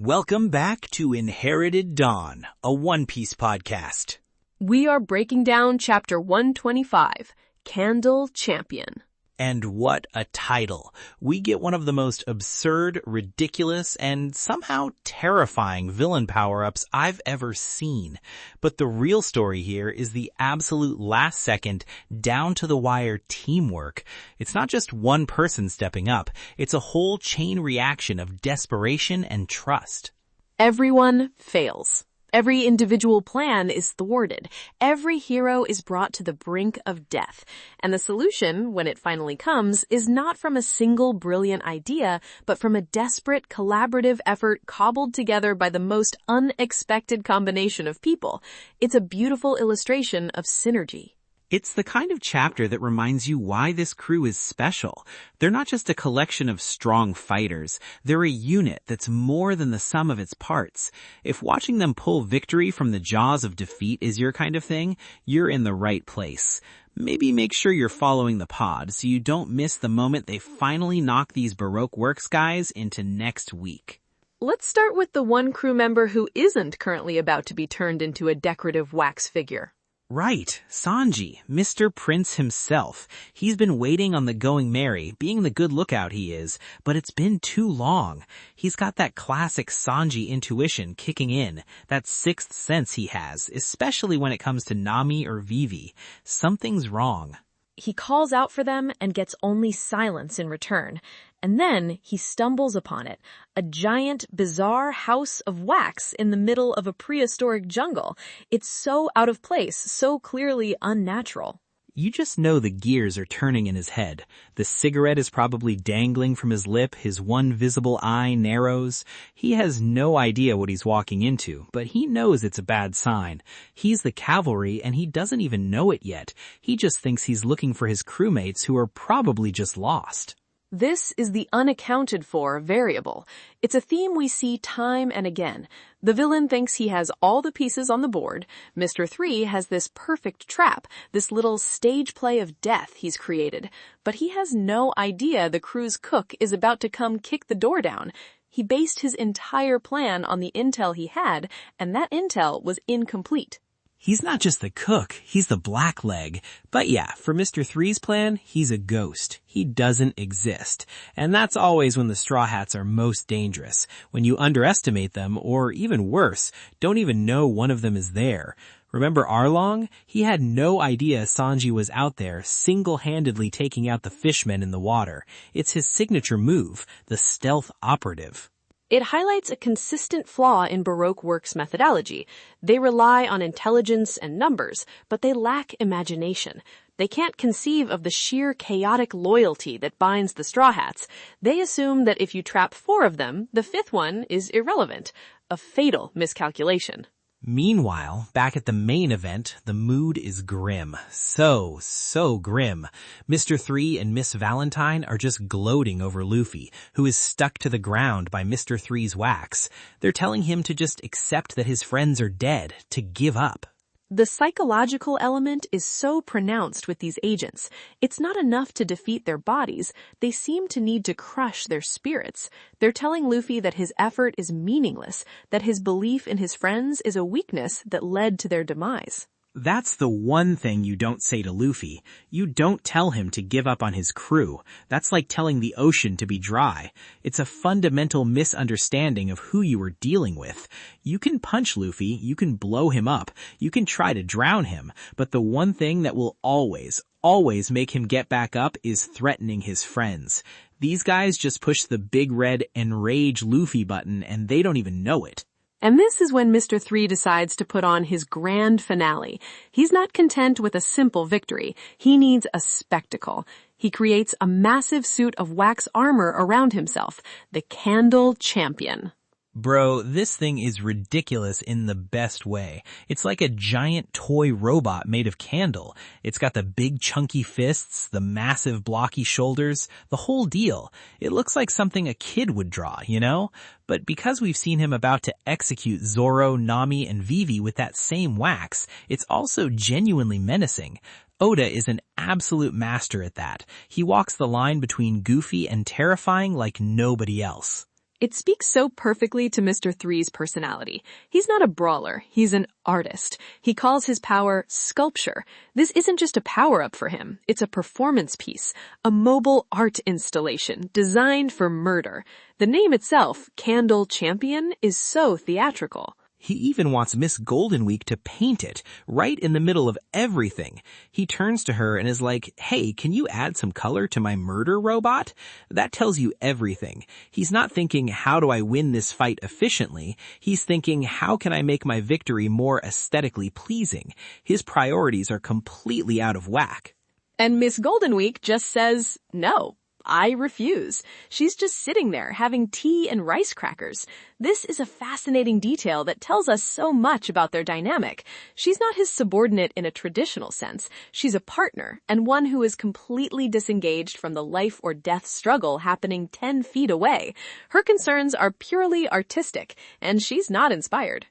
Welcome back to Inherited Dawn, a One Piece podcast. We are breaking down Chapter 125, Candle Champion. And what a title. We get one of the most absurd, ridiculous, and somehow terrifying villain power-ups I've ever seen. But the real story here is the absolute last-second, down-to-the-wire teamwork. It's not just one person stepping up. It's a whole chain reaction of desperation and trust. Everyone fails. Every individual plan is thwarted. Every hero is brought to the brink of death. And the solution, when it finally comes, is not from a single brilliant idea, but from a desperate collaborative effort cobbled together by the most unexpected combination of people. It's a beautiful illustration of synergy. It's the kind of chapter that reminds you why this crew is special. They're not just a collection of strong fighters. They're a unit that's more than the sum of its parts. If watching them pull victory from the jaws of defeat is your kind of thing, you're in the right place. Maybe make sure you're following the pod so you don't miss the moment they finally knock these Baroque Works guys into next week. Let's start with the one crew member who isn't currently about to be turned into a decorative wax figure. Right, Sanji, Mr. Prince himself. He's been waiting on the going merry, being the good lookout he is, but it's been too long. He's got that classic Sanji intuition kicking in, that sixth sense he has, especially when it comes to Nami or Vivi. Something's wrong. He calls out for them and gets only silence in return. And then he stumbles upon it, a giant, bizarre house of wax in the middle of a prehistoric jungle. It's so out of place, so clearly unnatural. You just know the gears are turning in his head. The cigarette is probably dangling from his lip, his one visible eye narrows. He has no idea what he's walking into, but he knows it's a bad sign. He's the cavalry and he doesn't even know it yet. He just thinks he's looking for his crewmates who are probably just lost. This is the unaccounted for variable. It's a theme we see time and again. The villain thinks he has all the pieces on the board. Mr. 3 has this perfect trap, this little stage play of death he's created. But he has no idea the crew's cook is about to come kick the door down. He based his entire plan on the intel he had, and that intel was incomplete. He's not just the cook, he's the blackleg. But yeah, for Mr. 3's plan, he's a ghost. He doesn't exist. And that's always when the Straw Hats are most dangerous. When you underestimate them, or even worse, don't even know one of them is there. Remember Arlong? He had no idea Sanji was out there, single-handedly taking out the fishmen in the water. It's his signature move, the stealth operative. It highlights a consistent flaw in Baroque Works' methodology. They rely on intelligence and numbers, but they lack imagination. They can't conceive of the sheer chaotic loyalty that binds the Straw Hats. They assume that if you trap 4 of them, the 5th one is irrelevant. A fatal miscalculation. Meanwhile, back at the main event, the mood is grim. So grim. Mr. 3 and Miss Valentine are just gloating over Luffy, who is stuck to the ground by Mr. 3's wax. They're telling him to just accept that his friends are dead, to give up. The psychological element is so pronounced with these agents. It's not enough to defeat their bodies. They seem to need to crush their spirits. They're telling Luffy that his effort is meaningless, that his belief in his friends is a weakness that led to their demise. That's the one thing you don't say to Luffy. You don't tell him to give up on his crew. That's like telling the ocean to be dry. It's a fundamental misunderstanding of who you are dealing with. You can punch Luffy, you can blow him up, you can try to drown him, but the one thing that will always make him get back up is threatening his friends. These guys just push the big red enrage Luffy button and they don't even know it. And this is when Mr. 3 decides to put on his grand finale. He's not content with a simple victory. He needs a spectacle. He creates a massive suit of wax armor around himself, the Candle Champion. Bro, this thing is ridiculous in the best way. It's like a giant toy robot made of candle. It's got the big chunky fists, the massive blocky shoulders, the whole deal. It looks like something a kid would draw, you know? But because we've seen him about to execute Zoro, Nami, and Vivi with that same wax, it's also genuinely menacing. Oda is an absolute master at that. He walks the line between goofy and terrifying like nobody else. It speaks so perfectly to Mr. 3's personality. He's not a brawler, he's an artist. He calls his power sculpture. This isn't just a power-up for him, it's a performance piece, a mobile art installation designed for murder. The name itself, Candle Champion, is so theatrical. He even wants Miss Goldenweek to paint it, right in the middle of everything. He turns to her and is like, hey, can you add some color to my murder robot? That tells you everything. He's not thinking, how do I win this fight efficiently? He's thinking, how can I make my victory more aesthetically pleasing? His priorities are completely out of whack. And Miss Goldenweek just says, no. I refuse. She's just sitting there having tea and rice crackers. This is a fascinating detail that tells us so much about their dynamic. She's not his subordinate in a traditional sense. She's a partner and one who is completely disengaged from the life or death struggle happening 10 feet away. Her concerns are purely artistic, and she's not inspired.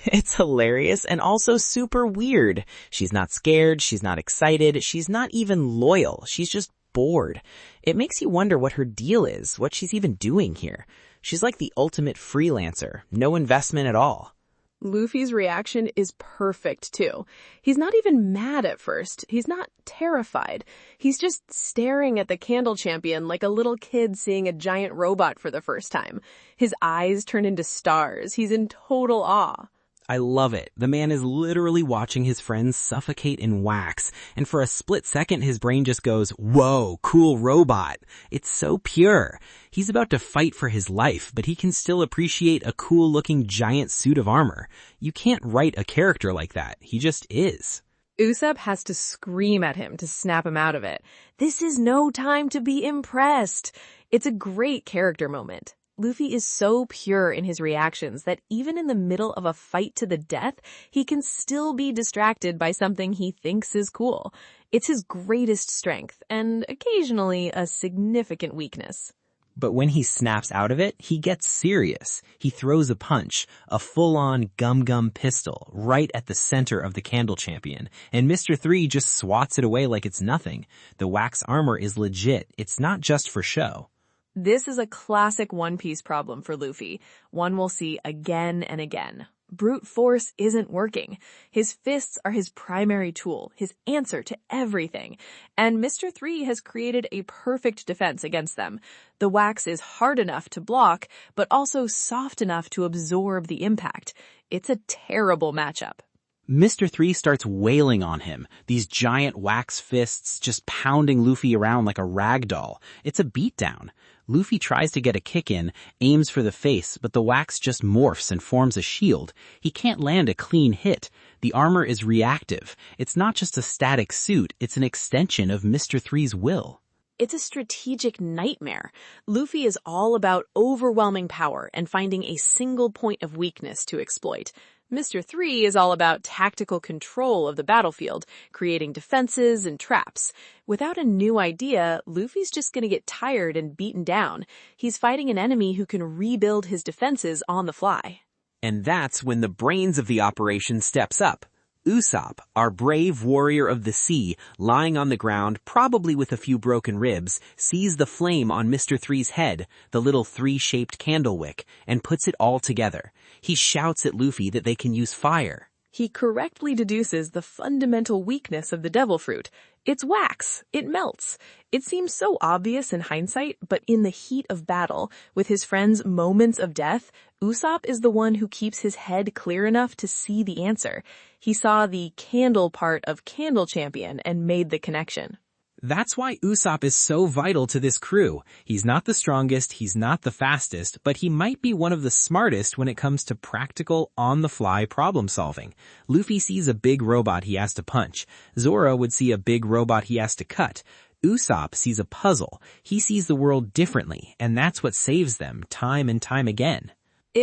It's hilarious and also super weird. She's not scared, she's not excited, she's not even loyal. She's just bored. It makes you wonder what her deal is, what she's even doing here. She's like the ultimate freelancer, no investment at all. Luffy's reaction is perfect too. He's not even mad at first. He's not terrified. He's just staring at the Candle Champion like a little kid seeing a giant robot for the first time. His eyes turn into stars. He's in total awe. I love it. The man is literally watching his friends suffocate in wax, and for a split second his brain just goes, whoa, cool robot. It's so pure. He's about to fight for his life, but he can still appreciate a cool-looking giant suit of armor. You can't write a character like that. He just is. Usopp has to scream at him to snap him out of it. This is no time to be impressed. It's a great character moment. Luffy is so pure in his reactions that even in the middle of a fight to the death, he can still be distracted by something he thinks is cool. It's his greatest strength, and occasionally a significant weakness. But when he snaps out of it, he gets serious. He throws a punch, a full-on gum-gum pistol, right at the center of the Candle Champion, and Mr. 3 just swats it away like it's nothing. The wax armor is legit. It's not just for show. This is a classic One Piece problem for Luffy, one we'll see again and again. Brute force isn't working. His fists are his primary tool, his answer to everything. And Mr. 3 has created a perfect defense against them. The wax is hard enough to block, but also soft enough to absorb the impact. It's a terrible matchup. Mr. 3 starts wailing on him, these giant wax fists just pounding Luffy around like a rag doll. It's a beatdown. Luffy tries to get a kick in, aims for the face, but the wax just morphs and forms a shield. He can't land a clean hit. The armor is reactive. It's not just a static suit, it's an extension of Mr. 3's will. It's a strategic nightmare. Luffy is all about overwhelming power and finding a single point of weakness to exploit. Mr. 3 is all about tactical control of the battlefield, creating defenses and traps. Without a new idea, Luffy's just gonna get tired and beaten down. He's fighting an enemy who can rebuild his defenses on the fly. And that's when the brains of the operation steps up. Usopp, our brave warrior of the sea, lying on the ground, probably with a few broken ribs, sees the flame on Mr. 3's head, the little 3-shaped candle wick, and puts it all together. He shouts at Luffy that they can use fire. He correctly deduces the fundamental weakness of the devil fruit. It's wax. It melts. It seems so obvious in hindsight, but in the heat of battle, with his friend's moments of death, Usopp is the one who keeps his head clear enough to see the answer. He saw the candle part of Candle Champion and made the connection. That's why Usopp is so vital to this crew. He's not the strongest, he's not the fastest, but he might be one of the smartest when it comes to practical, on-the-fly problem solving. Luffy sees a big robot he has to punch. Zoro would see a big robot he has to cut. Usopp sees a puzzle. He sees the world differently, and that's what saves them time and time again.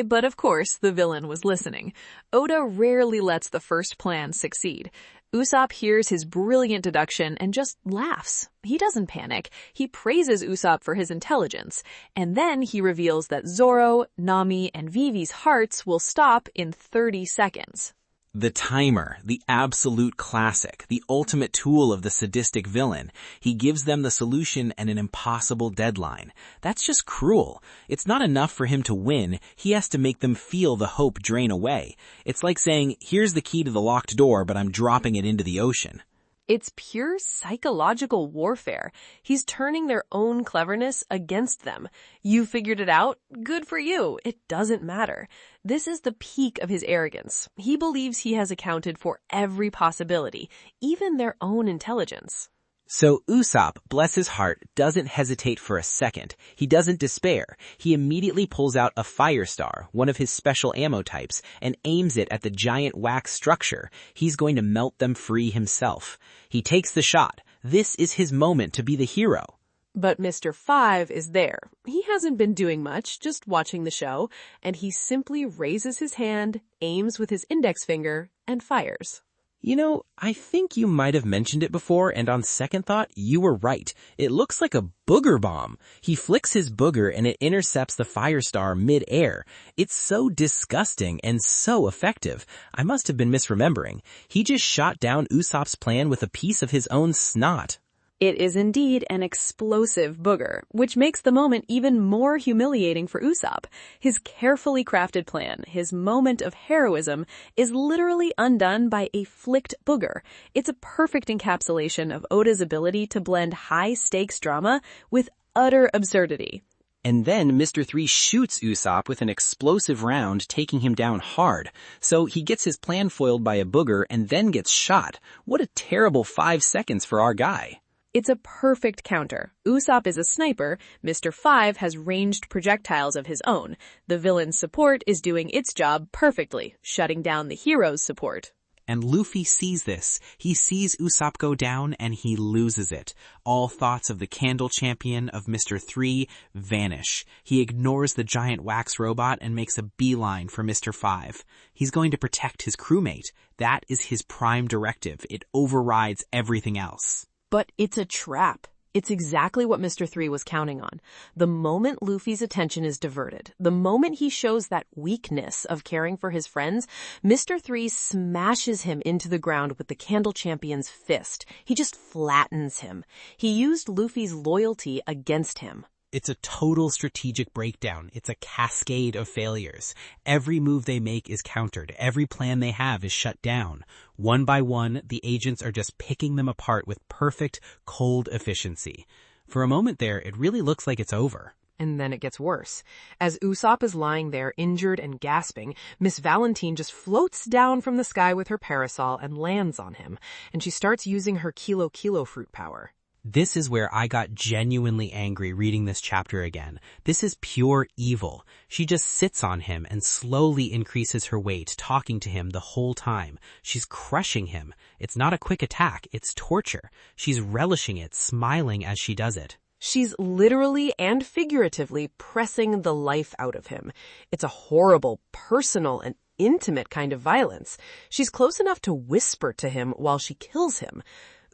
But of course, the villain was listening. Oda rarely lets the first plan succeed. Usopp hears his brilliant deduction and just laughs. He doesn't panic. He praises Usopp for his intelligence. And then he reveals that Zoro, Nami, and Vivi's hearts will stop in 30 seconds. The timer, the absolute classic, the ultimate tool of the sadistic villain. He gives them the solution and an impossible deadline. That's just cruel. It's not enough for him to win. He has to make them feel the hope drain away. It's like saying, here's the key to the locked door, but I'm dropping it into the ocean. It's pure psychological warfare. He's turning their own cleverness against them. You figured it out? Good for you. It doesn't matter. This is the peak of his arrogance. He believes he has accounted for every possibility, even their own intelligence. So Usopp, bless his heart, doesn't hesitate for a second. He doesn't despair. He immediately pulls out a fire star, one of his special ammo types, and aims it at the giant wax structure. He's going to melt them free himself. He takes the shot. This is his moment to be the hero. But Mr. 5 is there. He hasn't been doing much, just watching the show, and he simply raises his hand, aims with his index finger, and fires. You know, I think you might have mentioned it before, and on second thought, you were right. It looks like a booger bomb. He flicks his booger and it intercepts the fire star mid-air. It's so disgusting and so effective. I must have been misremembering. He just shot down Usopp's plan with a piece of his own snot. It is indeed an explosive booger, which makes the moment even more humiliating for Usopp. His carefully crafted plan, his moment of heroism, is literally undone by a flicked booger. It's a perfect encapsulation of Oda's ability to blend high-stakes drama with utter absurdity. And then Mr. 3 shoots Usopp with an explosive round, taking him down hard. So he gets his plan foiled by a booger and then gets shot. What a terrible 5 seconds for our guy. It's a perfect counter. Usopp is a sniper. Mr. 5 has ranged projectiles of his own. The villain's support is doing its job perfectly, shutting down the hero's support. And Luffy sees this. He sees Usopp go down and he loses it. All thoughts of the Candle Champion, of Mr. 3, vanish. He ignores the giant wax robot and makes a beeline for Mr. 5. He's going to protect his crewmate. That is his prime directive. It overrides everything else. But it's a trap. It's exactly what Mr. 3 was counting on. The moment Luffy's attention is diverted, the moment he shows that weakness of caring for his friends, Mr. 3 smashes him into the ground with the Candle Champion's fist. He just flattens him. He used Luffy's loyalty against him. It's a total strategic breakdown. It's a cascade of failures. Every move they make is countered. Every plan they have is shut down. One by one, the agents are just picking them apart with perfect, cold efficiency. For a moment there, it really looks like it's over. And then it gets worse. As Usopp is lying there, injured and gasping, Miss Valentine just floats down from the sky with her parasol and lands on him, and she starts using her Kilo fruit power. This is where I got genuinely angry reading this chapter again. This is pure evil. She just sits on him and slowly increases her weight, talking to him the whole time. She's crushing him. It's not a quick attack, it's torture. She's relishing it, smiling as she does it. She's literally and figuratively pressing the life out of him. It's a horrible, personal, and intimate kind of violence. She's close enough to whisper to him while she kills him.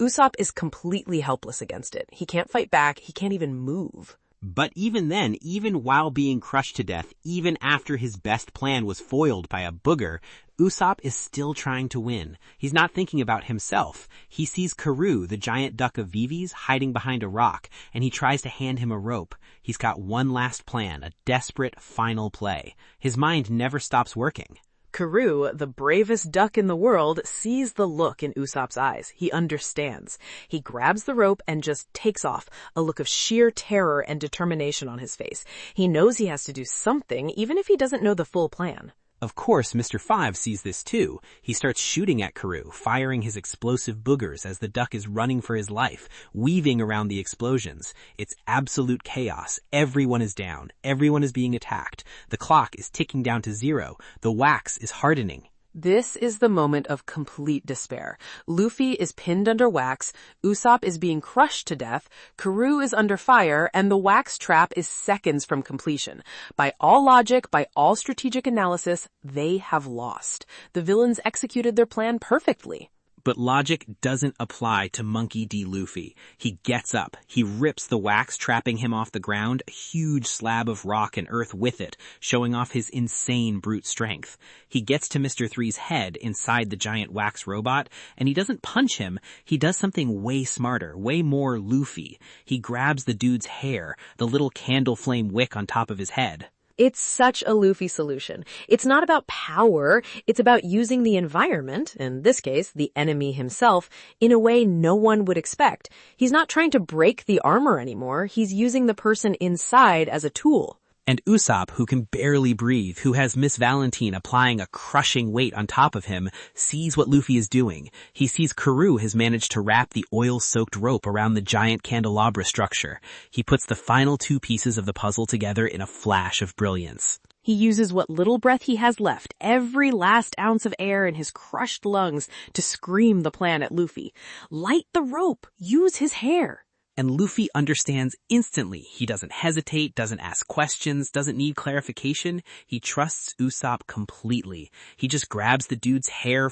Usopp is completely helpless against it. He can't fight back. He can't even move. But even then, even while being crushed to death, even after his best plan was foiled by a booger, Usopp is still trying to win. He's not thinking about himself. He sees Karoo, the giant duck of Vivi's, hiding behind a rock, and he tries to hand him a rope. He's got one last plan, a desperate final play. His mind never stops working. Karoo, the bravest duck in the world, sees the look in Usopp's eyes. He understands. He grabs the rope and just takes off, a look of sheer terror and determination on his face. He knows he has to do something, even if he doesn't know the full plan. Of course, Mr. 5 sees this too. He starts shooting at Karoo, firing his explosive boogers as the duck is running for his life, weaving around the explosions. It's absolute chaos. Everyone is down. Everyone is being attacked. The clock is ticking down to 0. The wax is hardening. This is the moment of complete despair. Luffy is pinned under wax, Usopp is being crushed to death, Karoo is under fire, and the wax trap is seconds from completion. By all logic, by all strategic analysis, they have lost. The villains executed their plan perfectly. But logic doesn't apply to Monkey D. Luffy. He gets up. He rips the wax, trapping him off the ground, a huge slab of rock and earth with it, showing off his insane brute strength. He gets to Mr. 3's head inside the giant wax robot, and he doesn't punch him. He does something way smarter, way more Luffy. He grabs the dude's hair, the little candle flame wick on top of his head. It's such a Luffy solution. It's not about power, it's about using the environment, in this case, the enemy himself, in a way no one would expect. He's not trying to break the armor anymore, he's using the person inside as a tool. And Usopp, who can barely breathe, who has Miss Valentine applying a crushing weight on top of him, sees what Luffy is doing. He sees Karoo has managed to wrap the oil-soaked rope around the giant candelabra structure. He puts the final two pieces of the puzzle together in a flash of brilliance. He uses what little breath he has left, every last ounce of air in his crushed lungs, to scream the plan at Luffy. Light the rope! Use his hair! And Luffy understands instantly. He doesn't hesitate, doesn't ask questions, doesn't need clarification. He trusts Usopp completely. He just grabs the dude's hair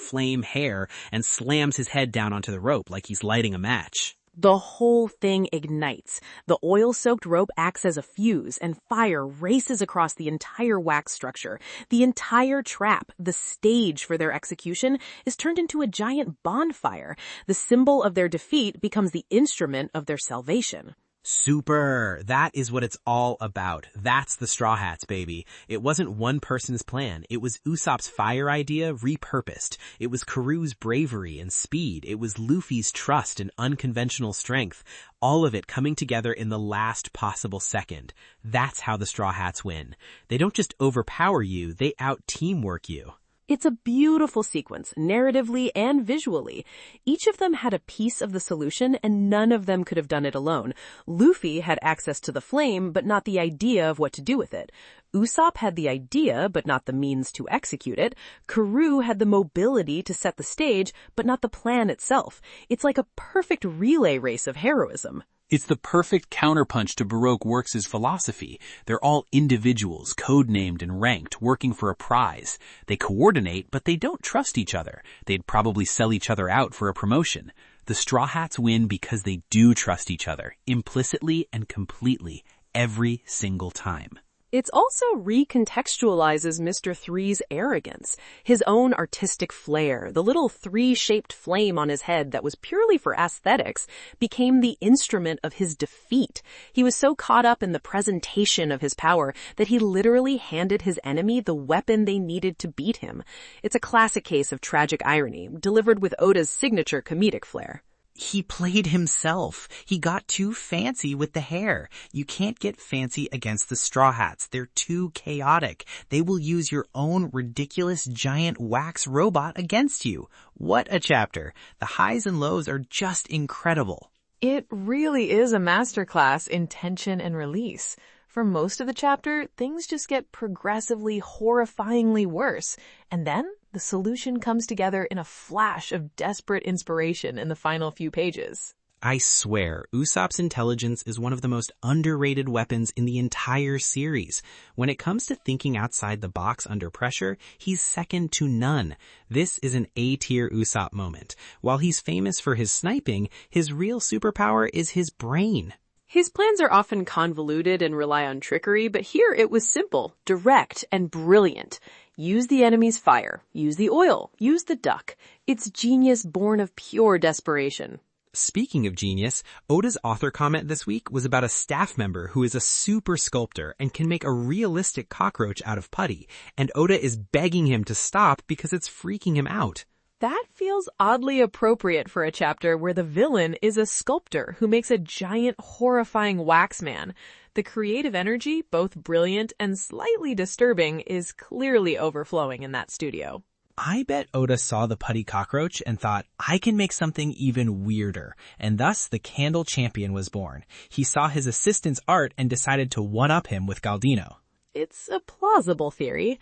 and slams his head down onto the rope like he's lighting a match. The whole thing ignites. The oil-soaked rope acts as a fuse, and fire races across the entire wax structure. The entire trap, the stage for their execution, is turned into a giant bonfire. The symbol of their defeat becomes the instrument of their salvation. Super! That is what it's all about. That's the Straw Hats, baby. It wasn't one person's plan. It was Usopp's fire idea repurposed. It was Karoo's bravery and speed. It was Luffy's trust and unconventional strength. All of it coming together in the last possible second. That's how the Straw Hats win. They don't just overpower you, they out-teamwork you. It's a beautiful sequence, narratively and visually. Each of them had a piece of the solution, and none of them could have done it alone. Luffy had access to the flame, but not the idea of what to do with it. Usopp had the idea, but not the means to execute it. Karoo had the mobility to set the stage, but not the plan itself. It's like a perfect relay race of heroism. It's the perfect counterpunch to Baroque Works' philosophy. They're all individuals, code-named and ranked, working for a prize. They coordinate, but they don't trust each other. They'd probably sell each other out for a promotion. The Straw Hats win because they do trust each other, implicitly and completely, every single time. It also recontextualizes Mr. 3's arrogance, his own artistic flair. The little 3-shaped flame on his head that was purely for aesthetics became the instrument of his defeat. He was so caught up in the presentation of his power that he literally handed his enemy the weapon they needed to beat him. It's a classic case of tragic irony, delivered with Oda's signature comedic flair. He played himself. He got too fancy with the hair. You can't get fancy against the Straw Hats. They're too chaotic. They will use your own ridiculous giant wax robot against you. What a chapter. The highs and lows are just incredible. It really is a masterclass in tension and release. For most of the chapter, things just get progressively, horrifyingly worse. And then the solution comes together in a flash of desperate inspiration in the final few pages. I swear, Usopp's intelligence is one of the most underrated weapons in the entire series. When it comes to thinking outside the box under pressure, he's second to none. This is an A-tier Usopp moment. While he's famous for his sniping, his real superpower is his brain. His plans are often convoluted and rely on trickery, but here it was simple, direct, and brilliant. Use the enemy's fire, use the oil, use the duck. It's genius born of pure desperation. Speaking of genius, Oda's author comment this week was about a staff member who is a super sculptor and can make a realistic cockroach out of putty, and Oda is begging him to stop because it's freaking him out. That feels oddly appropriate for a chapter where the villain is a sculptor who makes a giant, horrifying wax man. The creative energy, both brilliant and slightly disturbing, is clearly overflowing in that studio. I bet Oda saw the putty cockroach and thought, I can make something even weirder, and thus the Candle Champion was born. He saw his assistant's art and decided to one-up him with Galdino. It's a plausible theory.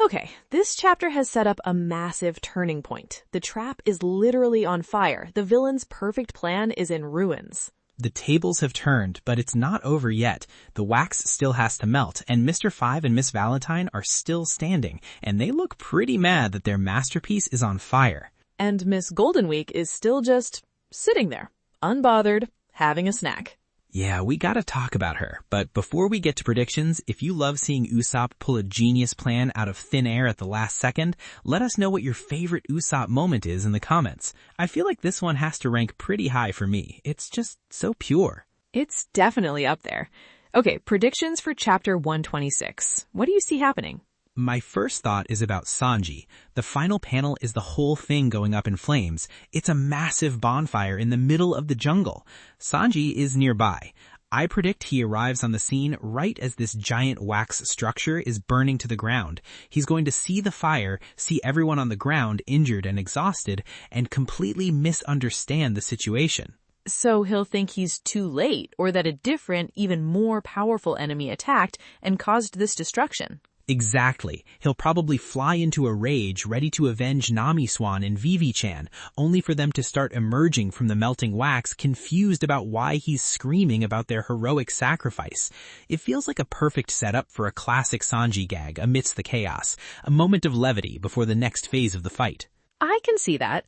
Okay, this chapter has set up a massive turning point. The trap is literally on fire. The villain's perfect plan is in ruins. The tables have turned, but it's not over yet. The wax still has to melt, and Mr. 5 and Miss Valentine are still standing, and they look pretty mad that their masterpiece is on fire. And Miss Goldenweek is still just sitting there, unbothered, having a snack. Yeah, we gotta talk about her. But before we get to predictions, if you love seeing Usopp pull a genius plan out of thin air at the last second, let us know what your favorite Usopp moment is in the comments. I feel like this one has to rank pretty high for me. It's just so pure. It's definitely up there. Okay, predictions for chapter 126. What do you see happening? My first thought is about Sanji. The final panel is the whole thing going up in flames. It's a massive bonfire in the middle of the jungle. Sanji is nearby. I predict he arrives on the scene right as this giant wax structure is burning to the ground. He's going to see the fire, see everyone on the ground injured and exhausted, and completely misunderstand the situation. So he'll think he's too late, or that a different, even more powerful enemy attacked and caused this destruction. Exactly. He'll probably fly into a rage, ready to avenge Nami-Swan and Vivi-chan, only for them to start emerging from the melting wax, confused about why he's screaming about their heroic sacrifice. It feels like a perfect setup for a classic Sanji gag amidst the chaos, a moment of levity before the next phase of the fight. I can see that.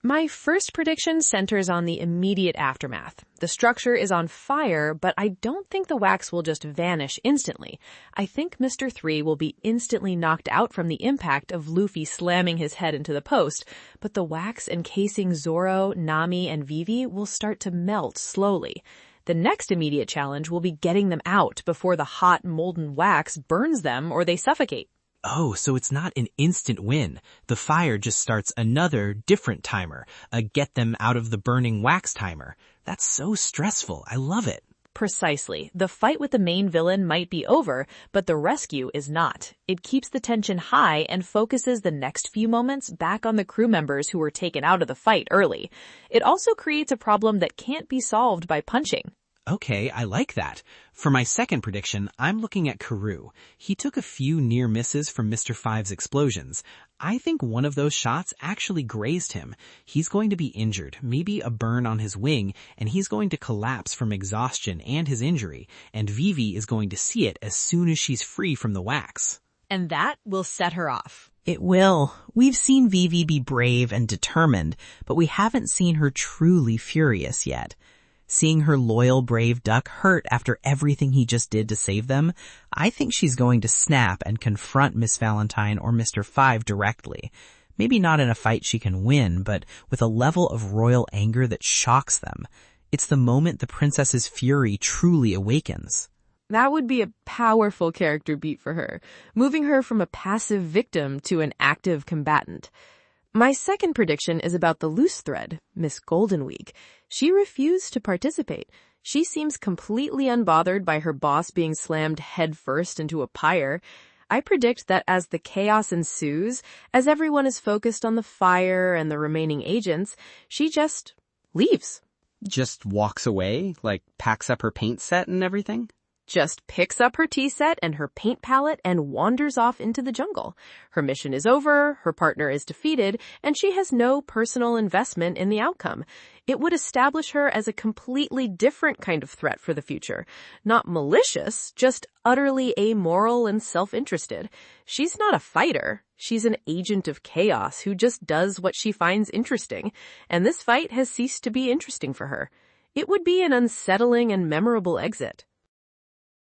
My first prediction centers on the immediate aftermath. The structure is on fire, but I don't think the wax will just vanish instantly. I think Mr. 3 will be instantly knocked out from the impact of Luffy slamming his head into the post, but the wax encasing Zoro, Nami, and Vivi will start to melt slowly. The next immediate challenge will be getting them out before the hot, molten wax burns them or they suffocate. Oh, so it's not an instant win. The fire just starts another, different timer, a get them out of the burning wax timer. That's so stressful. I love it. Precisely. The fight with the main villain might be over, but the rescue is not. It keeps the tension high and focuses the next few moments back on the crew members who were taken out of the fight early. It also creates a problem that can't be solved by punching. Okay, I like that. For my second prediction, I'm looking at Karoo. He took a few near misses from Mr. 5's explosions. I think one of those shots actually grazed him. He's going to be injured, maybe a burn on his wing, and he's going to collapse from exhaustion and his injury, and Vivi is going to see it as soon as she's free from the wax. And that will set her off. It will. We've seen Vivi be brave and determined, but we haven't seen her truly furious yet. Seeing her loyal, brave duck hurt after everything he just did to save them, I think she's going to snap and confront Miss Valentine or Mr. 5 directly. Maybe not in a fight she can win, but with a level of royal anger that shocks them. It's the moment the princess's fury truly awakens. That would be a powerful character beat for her, moving her from a passive victim to an active combatant. My second prediction is about the loose thread, Miss Goldenweek. She refused to participate. She seems completely unbothered by her boss being slammed headfirst into a pyre. I predict that as the chaos ensues, as everyone is focused on the fire and the remaining agents, she just leaves. Just walks away? Like packs up her paint set and everything? Just picks up her tea set and her paint palette and wanders off into the jungle. Her mission is over, her partner is defeated, and she has no personal investment in the outcome. It would establish her as a completely different kind of threat for the future. Not malicious, just utterly amoral and self-interested. She's not a fighter. She's an agent of chaos who just does what she finds interesting. And this fight has ceased to be interesting for her. It would be an unsettling and memorable exit.